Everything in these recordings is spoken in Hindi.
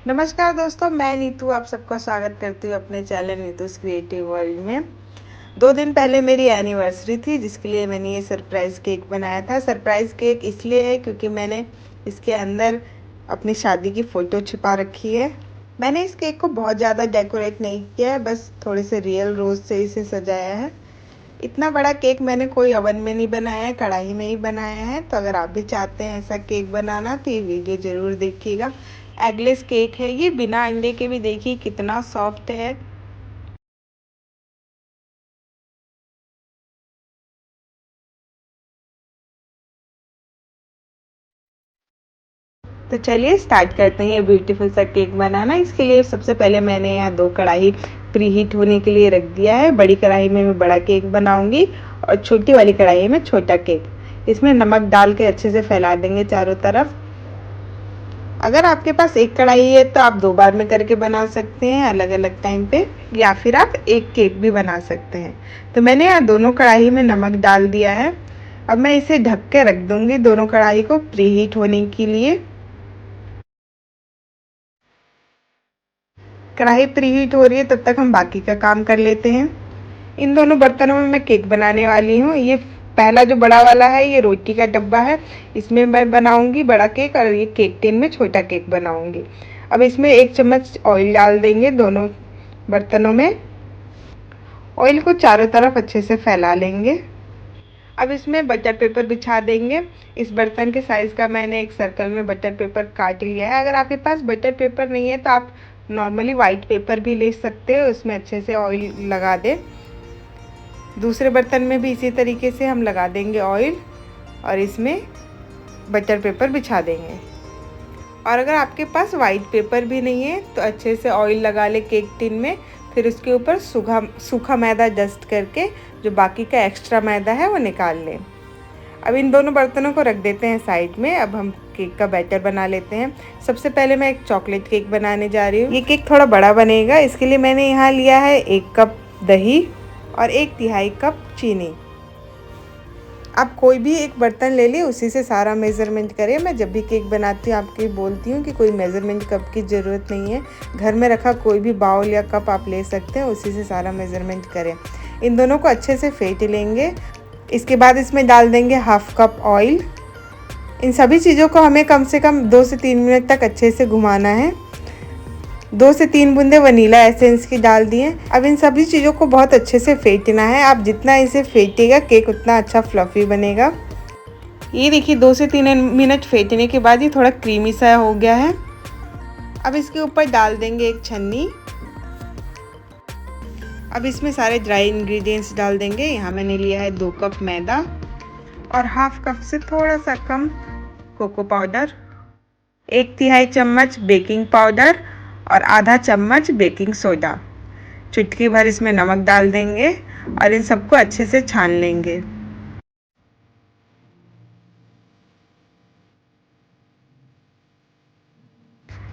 नमस्कार दोस्तों, मैं नीतू आप सबका स्वागत करती हूँ अपने चैनल नीतूस क्रिएटिव वर्ल्ड में। 2 दिन पहले मेरी एनिवर्सरी थी, जिसके लिए मैंने ये सरप्राइज़ केक बनाया था। सरप्राइज़ केक इसलिए है क्योंकि मैंने इसके अंदर अपनी शादी की फ़ोटो छिपा रखी है। मैंने इस केक को बहुत ज़्यादा डेकोरेट नहीं किया है, बस थोड़े से रियल रोज़ से इसे सजाया है। इतना बड़ा केक मैंने कोई ओवन में नहीं बनाया है, कढ़ाई में ही बनाया है। तो अगर आप भी चाहते हैं ऐसा केक बनाना तो ये वीडियो ज़रूर देखिएगा। एगलेस केक है ये, बिना अंडे के भी देखिए कितना सॉफ्ट है। तो चलिए स्टार्ट करते हैं ये ब्यूटीफुल सा केक बनाना। इसके लिए सबसे पहले मैंने यहाँ 2 कढ़ाई प्री हीट होने के लिए रख दिया है। बड़ी कढ़ाई में मैं बड़ा केक बनाऊंगी और छोटी वाली कढ़ाई में छोटा केक। इसमें नमक डाल के अच्छे से फैला देंगे चारों तरफ। अगर आपके पास एक कढ़ाई है तो आप 2 बार में करके बना सकते हैं अलग अलग टाइम पे, या फिर आप एक केक भी बना सकते हैं। तो मैंने यहाँ दोनों कढ़ाई में नमक डाल दिया है। अब मैं इसे ढक के रख दूंगी दोनों कढ़ाई को प्री हीट होने के लिए। कढ़ाई प्री हीट हो रही है, तब तक हम बाकी का काम कर लेते हैं। इन दोनों बर्तनों में मैं केक बनाने वाली हूँ। ये पहला जो बड़ा वाला है ये रोटी का डब्बा है, इसमें मैं बनाऊंगी बड़ा केक, और ये केक टिन में छोटा केक बनाऊंगी। अब इसमें 1 चम्मच ऑयल डाल देंगे दोनों बर्तनों में। ऑयल को चारों तरफ अच्छे से फैला लेंगे। अब इसमें बटर पेपर बिछा देंगे। इस बर्तन के साइज़ का मैंने एक सर्कल में बटर पेपर काट लिया है। अगर आपके पास बटर पेपर नहीं है तो आप नॉर्मली वाइट पेपर भी ले सकते हो, उसमें अच्छे से ऑयल लगा दें। दूसरे बर्तन में भी इसी तरीके से हम लगा देंगे ऑयल और इसमें बटर पेपर बिछा देंगे। और अगर आपके पास वाइट पेपर भी नहीं है तो अच्छे से ऑयल लगा ले केक टिन में, फिर उसके ऊपर सूखा मैदा डस्ट करके जो बाकी का एक्स्ट्रा मैदा है वो निकाल लें। अब इन दोनों बर्तनों को रख देते हैं साइड में। अब हम केक का बैटर बना लेते हैं। सबसे पहले मैं एक चॉकलेट केक बनाने जा रही हूँ। ये केक थोड़ा बड़ा बनेगा, इसके लिए मैंने यहाँ लिया है 1 कप दही और 1/3 कप चीनी। आप कोई भी एक बर्तन ले लिए, उसी से सारा मेज़रमेंट करें। मैं जब भी केक बनाती हूँ आपको बोलती हूँ कि कोई मेज़रमेंट कप की ज़रूरत नहीं है। घर में रखा कोई भी बाउल या कप आप ले सकते हैं, उसी से सारा मेज़रमेंट करें। इन दोनों को अच्छे से फेंट लेंगे। इसके बाद इसमें डाल देंगे 1/2 कप ऑयल। इन सभी चीज़ों को हमें कम से कम 2 से 3 मिनट तक अच्छे से घुमाना है। 2 से 3 बूंदे वनीला एसेंस की डाल दिए। अब इन सभी चीज़ों को बहुत अच्छे से फेंटना है। आप जितना इसे फेंटेगा केक उतना अच्छा फ्लफ़ी बनेगा। ये देखिए 2 से 3 मिनट फेंटने के बाद ये थोड़ा क्रीमी सा हो गया है। अब इसके ऊपर डाल देंगे एक छन्नी। अब इसमें सारे ड्राई इंग्रेडिएंट्स डाल देंगे। यहाँ मैंने लिया है 2 कप मैदा और 1/2 कप से थोड़ा सा कम कोको पाउडर, 1/3 चम्मच बेकिंग पाउडर और आधा चम्मच बेकिंग सोडा। चुटकी भर इसमें नमक डाल देंगे और इन सबको अच्छे से छान लेंगे।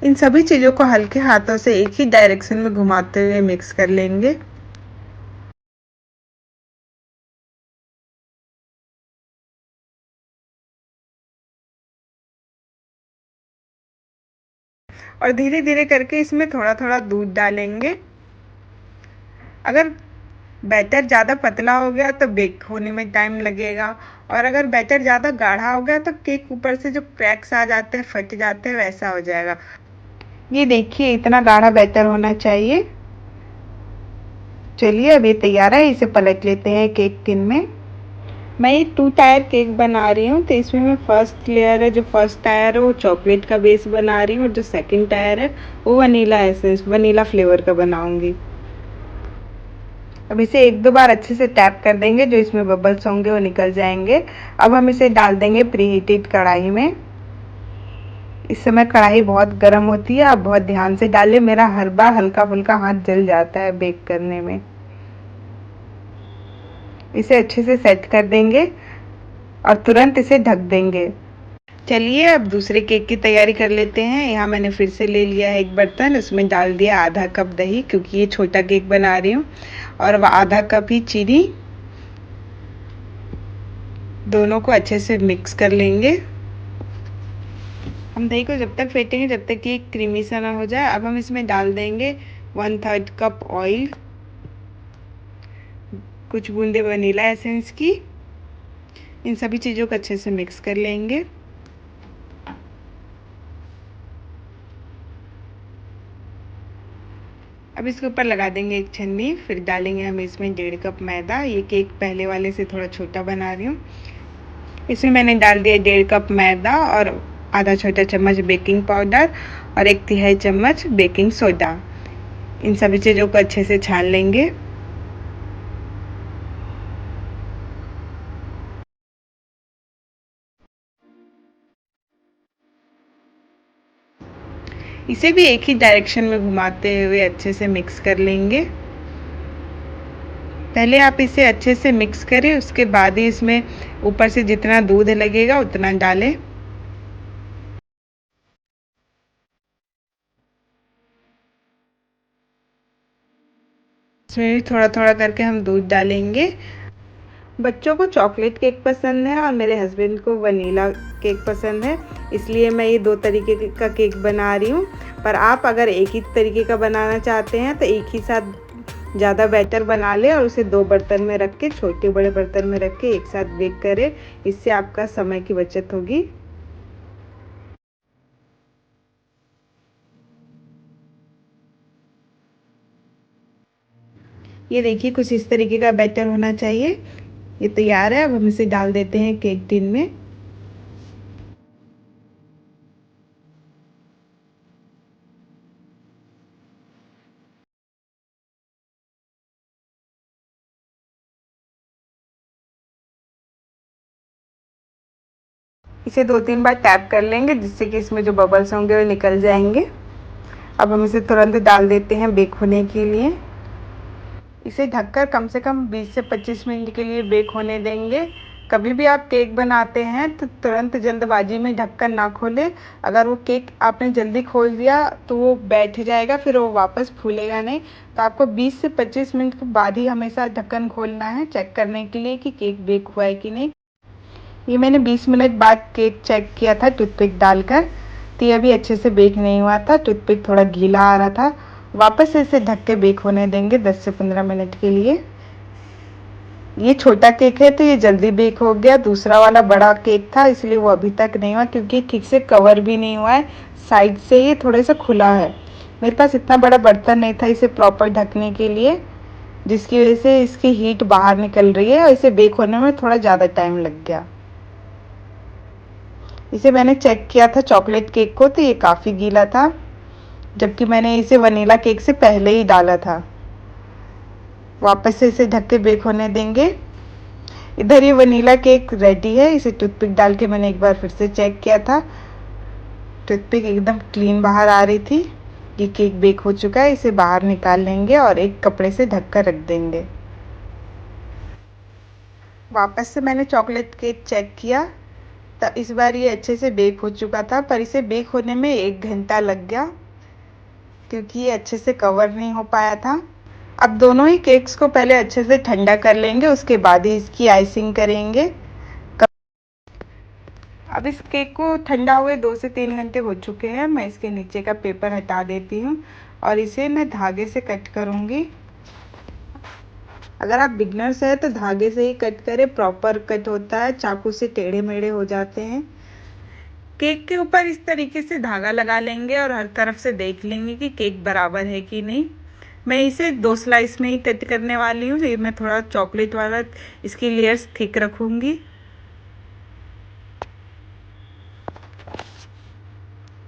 इन सभी चीज़ों को हल्के हाथों से एक ही डायरेक्शन में घुमाते हुए मिक्स कर लेंगे। और धीरे धीरे करके इसमें थोड़ा थोड़ा दूध डालेंगे। अगर बैटर ज़्यादा पतला हो गया तो बेक होने में टाइम लगेगा, और अगर बैटर ज़्यादा गाढ़ा हो गया तो केक ऊपर से जो क्रैक्स आ जाते हैं, फट जाते हैं, वैसा हो जाएगा। ये देखिए इतना गाढ़ा बैटर होना चाहिए। चलिए अब ये तैयार है, इसे पलट लेते हैं केक टिन में। मैं ये 2 टायर केक बना रही हूँ, तो इसमें मैं फर्स्ट लेयर है, जो फर्स्ट टायर है वो चॉकलेट का बेस बना रही हूँ, और जो सेकंड टायर है वो वनीला एसेंस, वनीला फ्लेवर का बनाऊंगी। अब इसे 1-2 बार अच्छे से टैप कर देंगे, जो इसमें बबल्स होंगे वो निकल जाएंगे। अब हम इसे डाल देंगे प्री हीटेड कढ़ाई में। इस समय कढ़ाई बहुत गर्म होती है, आप बहुत ध्यान से डालें। मेरा हर बार हल्का फुल्का हाथ जल जाता है बेक करने में। इसे अच्छे से सेट कर देंगे और तुरंत इसे ढक देंगे। चलिए अब दूसरे केक की तैयारी कर लेते हैं। यहाँ मैंने फिर से ले लिया है एक बर्तन, उसमें डाल दिया आधा कप दही, क्योंकि ये छोटा केक बना रही हूँ, और आधा कप ही चीनी। दोनों को अच्छे से मिक्स कर लेंगे। हम दही को जब तक फेंटेंगे जब तक ये क्रीमी सा ना हो जाए। अब हम इसमें डाल देंगे 1/3 कप ऑयल, कुछ बूंदे वनीला एसेंस की। इन सभी चीज़ों को अच्छे से मिक्स कर लेंगे। अब इसके ऊपर लगा देंगे एक छन्नी, फिर डालेंगे हम इसमें 1.5 कप मैदा। ये केक पहले वाले से थोड़ा छोटा बना रही हूँ। इसमें मैंने डाल दिया 1.5 कप मैदा और आधा छोटा चम्मच बेकिंग पाउडर और 1/3 चम्मच बेकिंग सोडा। इन सभी चीज़ों को अच्छे से छान लेंगे। इसे भी एक ही डायरेक्शन में घुमाते हुए अच्छे से मिक्स कर लेंगे। पहले आप इसे अच्छे से मिक्स करें, उसके बाद ही इसमें ऊपर से जितना दूध लगेगा उतना डालें। इसमें थोड़ा थोड़ा करके हम दूध डालेंगे। बच्चों को चॉकलेट केक पसंद है और मेरे हस्बैंड को वनीला केक पसंद है, इसलिए मैं ये 2 तरीके का केक बना रही हूँ। पर आप अगर एक ही तरीके का बनाना चाहते हैं तो एक ही साथ ज़्यादा बैटर बना लें और उसे 2 बर्तन में रख के, छोटे बड़े बर्तन में रख के एक साथ बेक करें। इससे आपका समय की बचत होगी। ये देखिए कुछ इस तरीके का बैटर होना चाहिए। ये तैयार है। अब हम इसे डाल देते हैं केक टिन में। इसे 2-3 बार टैप कर लेंगे जिससे कि इसमें जो बबल्स होंगे वो निकल जाएंगे। अब हम इसे तुरंत डाल देते हैं बेक होने के लिए। इसे ढककर कम से कम 20 से 25 मिनट के लिए बेक होने देंगे। कभी भी आप केक बनाते हैं तो तुरंत जल्दबाजी में ढक्कन ना खोलें। अगर वो केक आपने जल्दी खोल दिया तो वो बैठ जाएगा, फिर वो वापस फूलेगा नहीं। तो आपको 20 से 25 मिनट के बाद ही हमेशा ढक्कन खोलना है चेक करने के लिए कि केक बेक हुआ है कि नहीं। ये मैंने 20 मिनट बाद केक चेक किया था टूथपिक डालकर, तो ये अभी अच्छे से बेक नहीं हुआ था, टूथपिक थोड़ा गीला आ रहा था। वापस से इसे ढक के बेक होने देंगे 10 से 15 मिनट के लिए। ये छोटा केक है तो ये जल्दी बेक हो गया। दूसरा वाला बड़ा केक था इसलिए वो अभी तक नहीं हुआ, क्योंकि ठीक से कवर भी नहीं हुआ है, साइड से ये थोड़ा सा खुला है। मेरे पास इतना बड़ा बर्तन नहीं था इसे प्रॉपर ढकने के लिए, जिसकी वजह से इसकी हीट बाहर निकल रही है और इसे बेक होने में थोड़ा ज़्यादा टाइम लग गया। इसे मैंने चेक किया था चॉकलेट केक को, तो ये काफ़ी गीला था, जबकि मैंने इसे वनीला केक से पहले ही डाला था। वापस से इसे ढक के बेक होने देंगे। इधर ये वनीला केक रेडी है। इसे टूथपिक डाल के मैंने एक बार फिर से चेक किया था, टूथपिक एकदम क्लीन बाहर आ रही थी। ये केक बेक हो चुका है। इसे बाहर निकाल लेंगे और एक कपड़े से ढक कर रख देंगे। वापस से मैंने चॉकलेट केक चेक किया तो इस बार ये अच्छे से बेक हो चुका था, पर इसे बेक होने में 1 घंटा लग गया क्योंकि ये अच्छे से कवर नहीं हो पाया था। अब दोनों ही केक्स को पहले अच्छे से ठंडा कर लेंगे, उसके बाद ही इसकी आइसिंग करेंगे। अब इस केक को ठंडा हुए 2 से 3 घंटे हो चुके हैं। मैं इसके नीचे का पेपर हटा देती हूँ और इसे मैं धागे से कट करूँगी। अगर आप बिगनर्स हैं तो धागे से ही कट करें, प्रॉपर कट होता है, चाकू से टेढ़े मेढ़े हो जाते हैं। केक के ऊपर इस तरीके से धागा लगा लेंगे और हर तरफ से देख लेंगे कि केक बराबर है कि नहीं। मैं इसे 2 स्लाइस में ही कट करने वाली हूँ। ये मैं थोड़ा चॉकलेट वाला इसकी लेयर्स थिक रखूँगी।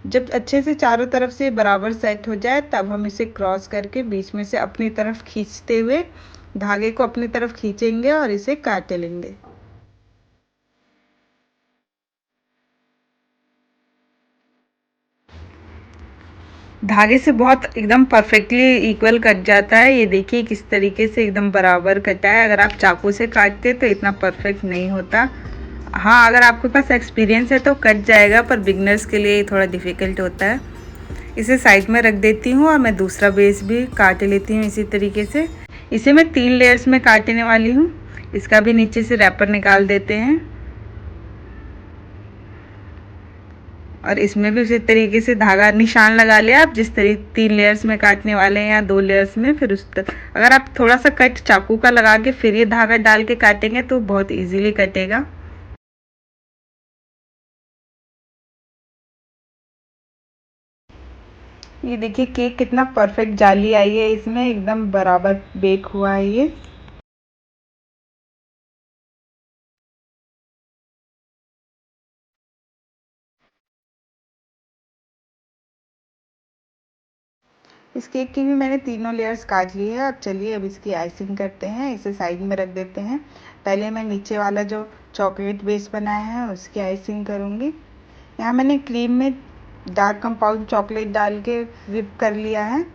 जब अच्छे से चारों तरफ से बराबर सेट हो जाए तब हम इसे क्रॉस करके बीच में से अपनी तरफ खींचते हुए धागे को अपनी तरफ खींचेंगे और इसे काट लेंगे। धागे से बहुत एकदम परफेक्टली इक्वल कट जाता है। ये देखिए किस तरीके से एकदम बराबर कटा है। अगर आप चाकू से काटते तो इतना परफेक्ट नहीं होता। हाँ, अगर आपके पास एक्सपीरियंस है तो कट जाएगा, पर बिगनर्स के लिए थोड़ा डिफ़िकल्ट होता है। इसे साइड में रख देती हूँ और मैं दूसरा बेस भी काट लेती हूँ इसी तरीके से। इसे मैं 3 लेयर्स में काटने वाली हूँ। इसका भी नीचे से रैपर निकाल देते हैं और इसमें भी उसी तरीके से धागा निशान लगा लिया आप, जिस तरीके 3 लेयर्स में काटने वाले हैं या 2 लेयर्स में। फिर अगर आप थोड़ा सा कट चाकू का लगा के फिर ये धागा डाल के काटेंगे तो बहुत इजीली कटेगा। ये देखिए केक कितना परफेक्ट जाली आई है, इसमें एकदम बराबर बेक हुआ है ये। इस केक की भी मैंने तीनों लेयर्स काट ली है। अब चलिए अब इसकी आइसिंग करते हैं, इसे साइड में रख देते हैं। पहले मैं नीचे वाला जो चॉकलेट बेस बनाया है उसकी आइसिंग करूँगी। यहाँ मैंने क्रीम में डार्क कंपाउंड चॉकलेट डाल के व्हिप कर लिया है।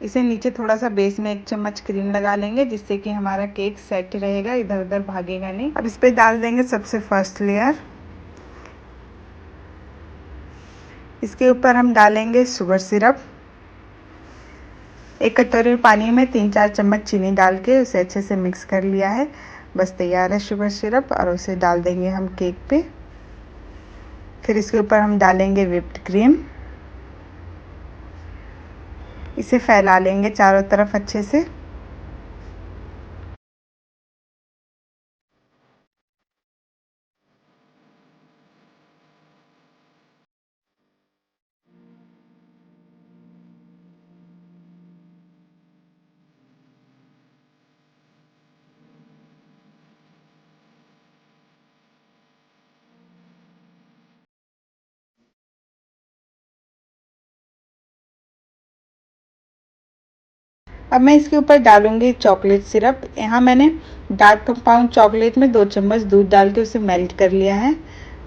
इसे नीचे थोड़ा सा बेस में 1 चम्मच क्रीम लगा लेंगे, जिससे कि हमारा केक सेट रहेगा, इधर उधर भागेगा नहीं। अब इस पर डाल देंगे सबसे फर्स्ट लेयर। इसके ऊपर हम डालेंगे शुगर सिरप। 1 कटोरे पानी में 3-4 चम्मच चीनी डाल के उसे अच्छे से मिक्स कर लिया है। बस तैयार है शुगर सिरप, और उसे डाल देंगे हम केक पे। फिर इसके ऊपर हम डालेंगे व्हिप्ड क्रीम। इसे फैला लेंगे चारों तरफ अच्छे से। अब मैं इसके ऊपर डालूंगी चॉकलेट सिरप। यहाँ मैंने डार्क कंपाउंड चॉकलेट में 2 चम्मच दूध डाल के उसे मेल्ट कर लिया है,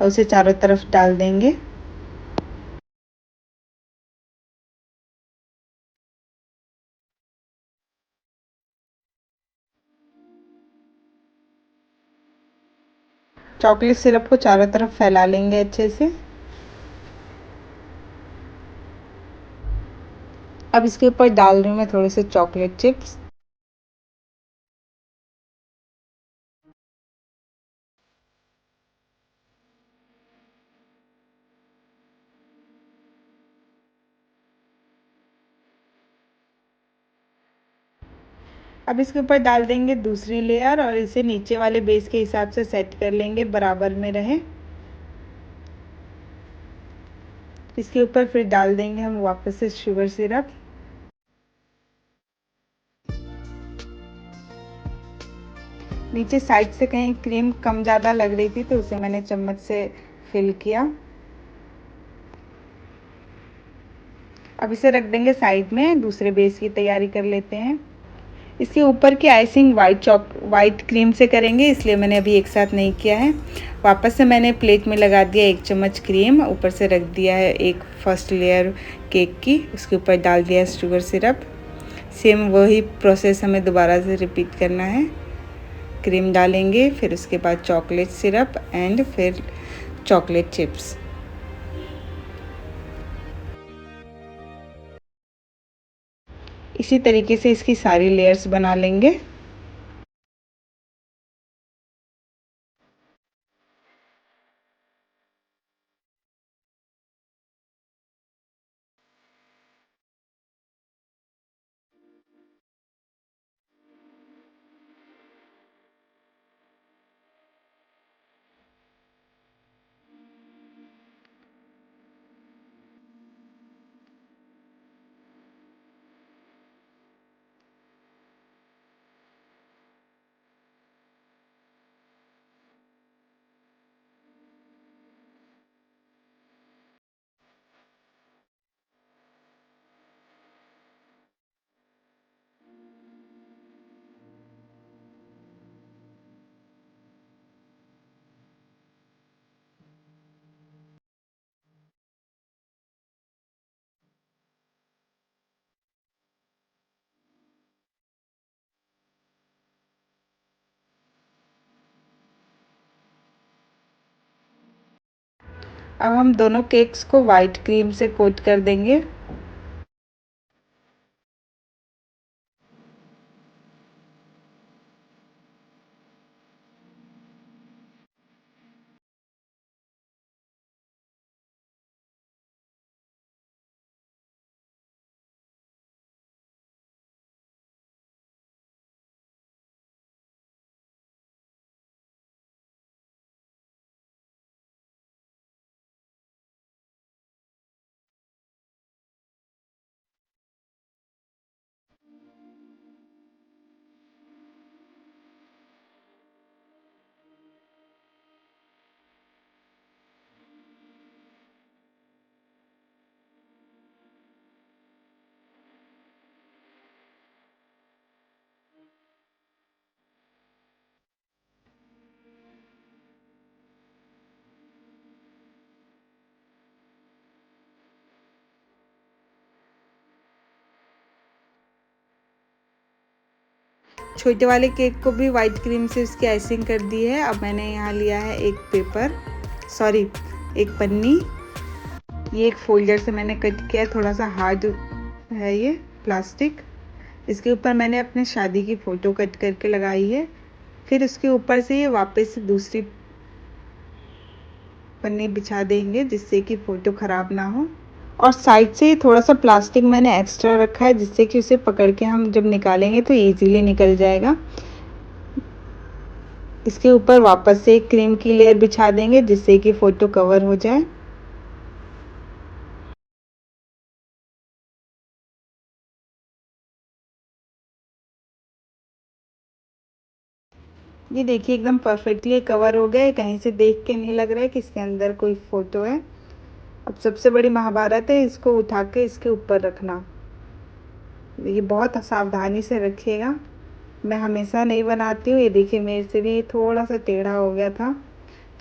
और उसे चारों तरफ डाल देंगे। चॉकलेट सिरप को चारों तरफ फैला लेंगे अच्छे से। अब इसके ऊपर डाल रही हूँ मैं थोड़े से चॉकलेट चिप्स। अब इसके ऊपर डाल देंगे दूसरी लेयर, और इसे नीचे वाले बेस के हिसाब से सेट कर लेंगे, बराबर में रहे। इसके ऊपर फिर डाल देंगे हम वापस से शुगर सिरप। नीचे साइड से कहीं क्रीम कम ज़्यादा लग रही थी तो उसे मैंने चम्मच से फिल किया। अब इसे रख देंगे साइड में, दूसरे बेस की तैयारी कर लेते हैं। इसके ऊपर की आइसिंग वाइट क्रीम से करेंगे, इसलिए मैंने अभी एक साथ नहीं किया है। वापस से मैंने प्लेट में लगा दिया 1 चम्मच क्रीम, ऊपर से रख दिया है एक फर्स्ट लेयर केक की, उसके ऊपर डाल दिया है शुगर सिरप। सेम वही प्रोसेस हमें दोबारा से रिपीट करना है। क्रीम डालेंगे, फिर उसके बाद चॉकलेट सिरप एंड फिर चॉकलेट चिप्स। इसी तरीके से इसकी सारी लेयर्स बना लेंगे। अब हम दोनों केक्स को वाइट क्रीम से कोट कर देंगे। छोटे वाले केक को भी वाइट क्रीम से उसकी आइसिंग कर दी है। अब मैंने यहाँ लिया है एक पेपर, सॉरी एक पन्नी। ये एक फोल्डर से मैंने कट किया, थोड़ा सा हार्ड है ये प्लास्टिक। इसके ऊपर मैंने अपने शादी की फ़ोटो कट करके लगाई है। फिर उसके ऊपर से ये वापस से दूसरी पन्नी बिछा देंगे जिससे कि फ़ोटो ख़राब ना हो। और साइड से थोड़ा सा प्लास्टिक मैंने एक्स्ट्रा रखा है जिससे कि उसे पकड़ के हम जब निकालेंगे तो इजीली निकल जाएगा। इसके ऊपर वापस से एक क्रीम की लेयर बिछा देंगे जिससे कि फ़ोटो कवर हो जाए। ये देखिए एकदम परफेक्टली कवर हो गया है, कहीं से देख के नहीं लग रहा है कि इसके अंदर कोई फ़ोटो है। अब सबसे बड़ी महाभारत है इसको उठा के इसके ऊपर रखना। ये बहुत सावधानी से रखिएगा, मैं हमेशा नहीं बनाती हूँ। ये देखिए मेरे से भी थोड़ा सा टेढ़ा हो गया था,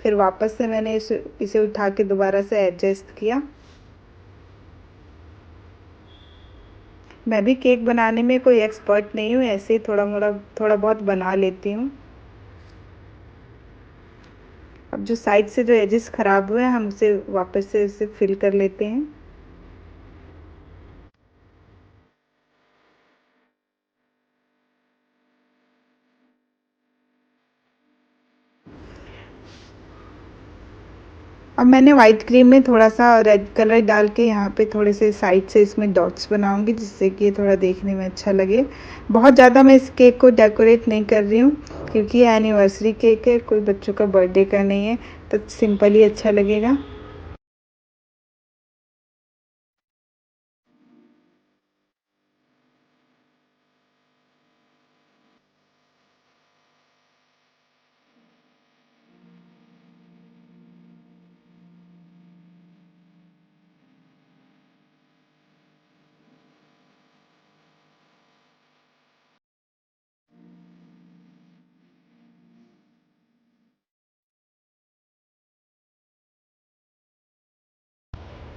फिर वापस से मैंने इसे उठा के दोबारा से एडजस्ट किया। मैं भी केक बनाने में कोई एक्सपर्ट नहीं हूँ, ऐसे ही थोड़ा बहुत बना लेती हूँ। अब जो साइड से जो एजेस ख़राब हुए हैं हम उसे वापस से इसे फिल कर लेते हैं। अब मैंने वाइट क्रीम में थोड़ा सा रेड कलर डाल के यहाँ पे थोड़े से साइड से इसमें डॉट्स बनाऊंगी जिससे कि ये थोड़ा देखने में अच्छा लगे। बहुत ज़्यादा मैं इस केक को डेकोरेट नहीं कर रही हूँ क्योंकि ये एनिवर्सरी केक है, कोई बच्चों का बर्थडे का नहीं है, तो सिंपल ही अच्छा लगेगा।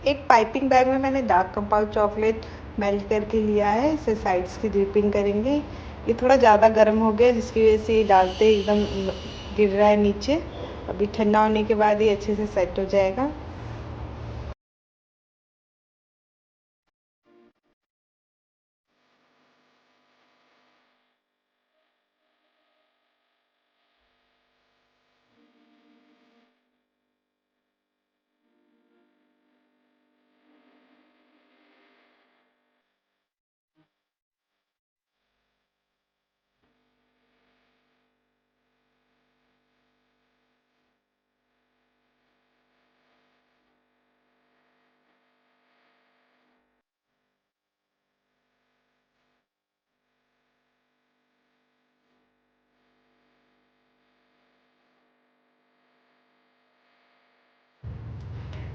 एक पाइपिंग बैग में मैंने डार्क कंपाउंड चॉकलेट मेल्ट करके लिया है, इसे साइड्स की ड्रिपिंग करेंगे। ये थोड़ा ज़्यादा गर्म हो गया जिसकी वजह से ये डालते ही एकदम गिर रहा है नीचे। अभी ठंडा होने के बाद ये अच्छे से सेट हो जाएगा।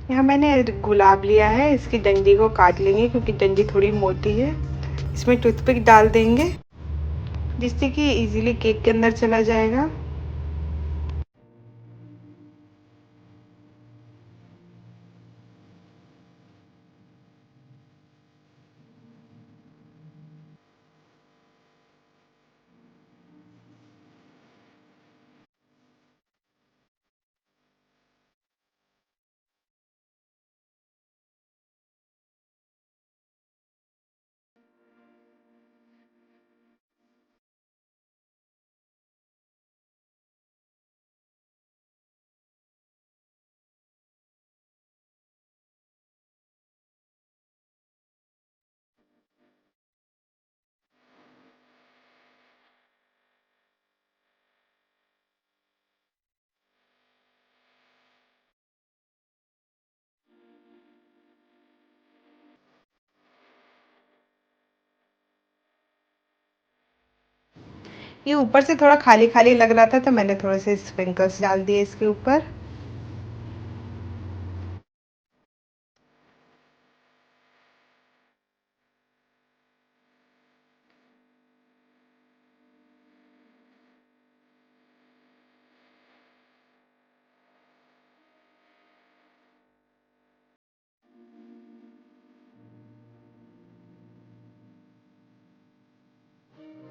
यहाँ मैंने गुलाब लिया है, इसकी डंडी को काट लेंगे क्योंकि डंडी थोड़ी मोटी है। इसमें टूथपिक डाल देंगे जिससे कि इजीली केक के अंदर चला जाएगा। ये ऊपर से थोड़ा खाली खाली लग रहा था तो मैंने थोड़े से स्प्रिंकल्स डाल दिए इसके ऊपर।